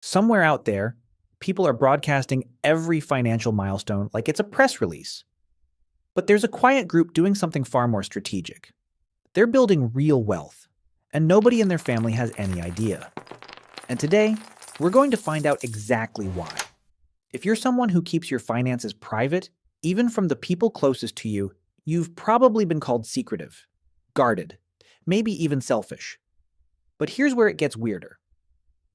Somewhere out there, people are broadcasting every financial milestone like it's a press release. But there's a quiet group doing something far more strategic. They're building real wealth, and nobody in their family has any idea. And today, we're going to find out exactly why. If you're someone who keeps your finances private, even from the people closest to you, you've probably been called secretive, guarded, maybe even selfish. But here's where it gets weirder.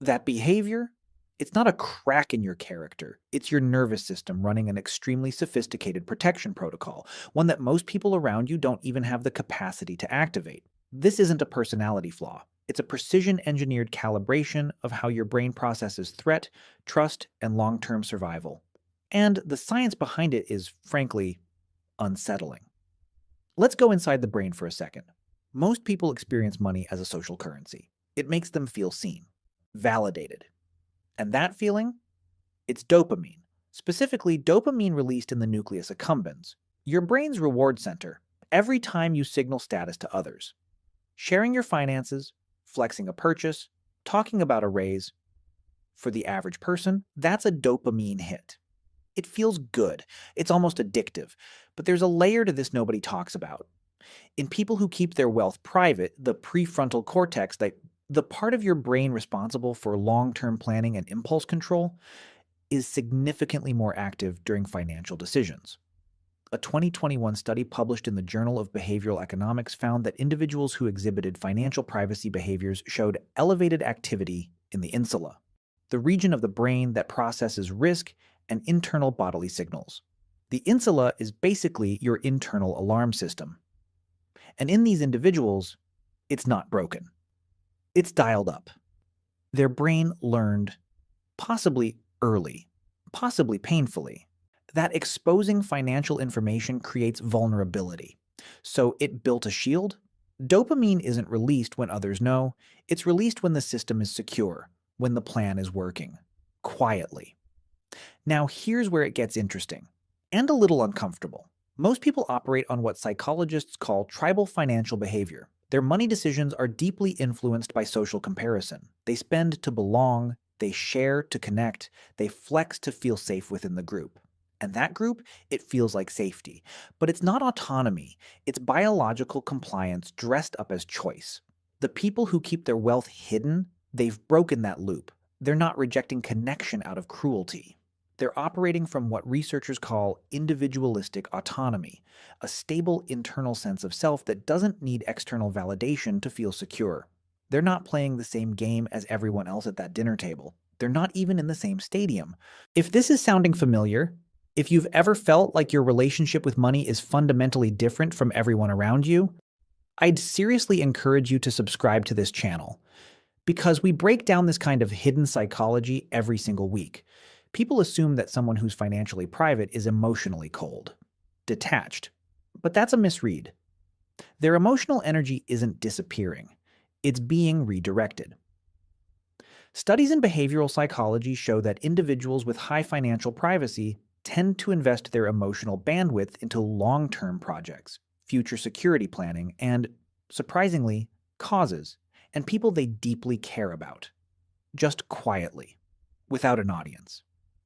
That behavior, it's not a crack in your character. It's your nervous system running an extremely sophisticated protection protocol, one that most people around you don't even have the capacity to activate. This isn't a personality flaw. It's a precision engineered calibration of how your brain processes threat, trust, and long term survival. And the science behind it is, frankly, unsettling. Let's go inside the brain for a second. Most people experience money as a social currency. It makes them feel seen, validated. And that feeling? It's dopamine, specifically dopamine released in the nucleus accumbens, your brain's reward center, every time you signal status to others. Sharing your finances, flexing a purchase, talking about a raise. For the average person, that's a dopamine hit. It feels good. It's almost addictive. But there's a layer to this nobody talks about. In people who keep their wealth private, the prefrontal cortex, the part of your brain responsible for long-term planning and impulse control, is significantly more active during financial decisions. A 2021 study published in the Journal of Behavioral Economics found that individuals who exhibited financial privacy behaviors showed elevated activity in the insula, the region of the brain that processes risk and internal bodily signals. The insula is basically your internal alarm system. And in these individuals, it's not broken. It's dialed up. Their brain learned, possibly early, possibly painfully, that exposing financial information creates vulnerability. So it built a shield. Dopamine isn't released when others know, it's released when the system is secure, when the plan is working, quietly. Now, here's where it gets interesting and a little uncomfortable. Most people operate on what psychologists call tribal financial behavior. Their money decisions are deeply influenced by social comparison. They spend to belong, they share to connect, they flex to feel safe within the group. And that group, it feels like safety. But it's not autonomy, it's biological compliance dressed up as choice. The people who keep their wealth hidden, they've broken that loop. They're not rejecting connection out of cruelty. They're operating from what researchers call individualistic autonomy, a stable internal sense of self that doesn't need external validation to feel secure. They're not playing the same game as everyone else at that dinner table. They're not even in the same stadium. If this is sounding familiar, if you've ever felt like your relationship with money is fundamentally different from everyone around you, I'd seriously encourage you to subscribe to this channel, because we break down this kind of hidden psychology every single week. People assume that someone who's financially private is emotionally cold, detached. But that's a misread. Their emotional energy isn't disappearing, it's being redirected. Studies in behavioral psychology show that individuals with high financial privacy tend to invest their emotional bandwidth into long-term projects, future security planning, and, surprisingly, causes and people they deeply care about, just quietly, without an audience.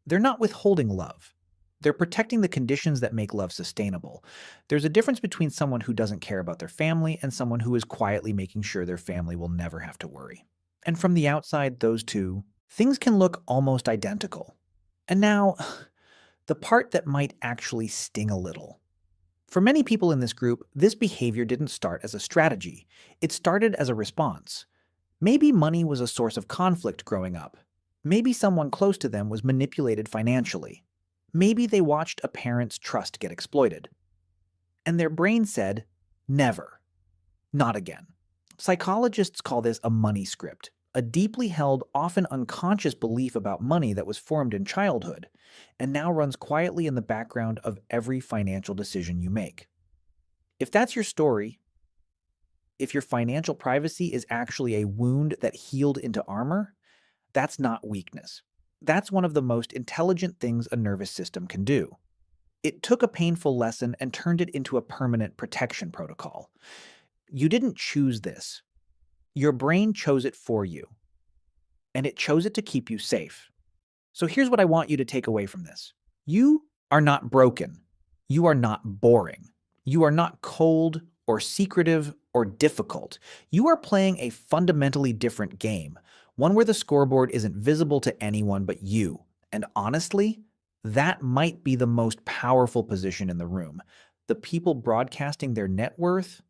They're not withholding love. They're protecting the conditions that make love sustainable. There's a difference between someone who doesn't care about their family and someone who is quietly making sure their family will never have to worry. And from the outside, those two, things can look almost identical. And now, the part that might actually sting a little. For many people in this group, this behavior didn't start as a strategy. It started as a response. Maybe money was a source of conflict growing up. Maybe someone close to them was manipulated financially. Maybe they watched a parent's trust get exploited. And their brain said, never. Not again. Psychologists call this a money script, a deeply held, often unconscious belief about money that was formed in childhood and now runs quietly in the background of every financial decision you make. If that's your story, if your financial privacy is actually a wound that healed into armor, that's not weakness. That's one of the most intelligent things a nervous system can do. It took a painful lesson and turned it into a permanent protection protocol. You didn't choose this. Your brain chose it for you. and it chose it to keep you safe. So here's what I want you to take away from this. You are not broken. You are not boring. You are not cold or secretive or difficult. You are playing a fundamentally different game, one where the scoreboard isn't visible to anyone but you. And honestly, that might be the most powerful position in the room. The people broadcasting their net worth,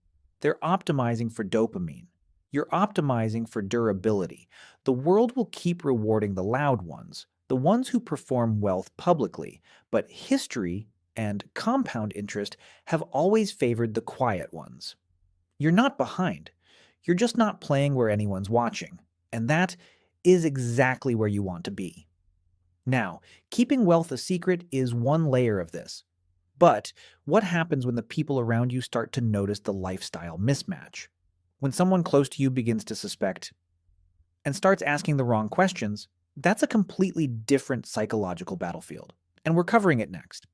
they're optimizing for dopamine. You're optimizing for durability. The world will keep rewarding the loud ones, the ones who perform wealth publicly, but history and compound interest have always favored the quiet ones. You're not behind. You're just not playing where anyone's watching. And that is exactly where you want to be. Now, keeping wealth a secret is one layer of this. But what happens when the people around you start to notice the lifestyle mismatch? When someone close to you begins to suspect and starts asking the wrong questions, that's a completely different psychological battlefield. And we're covering it next.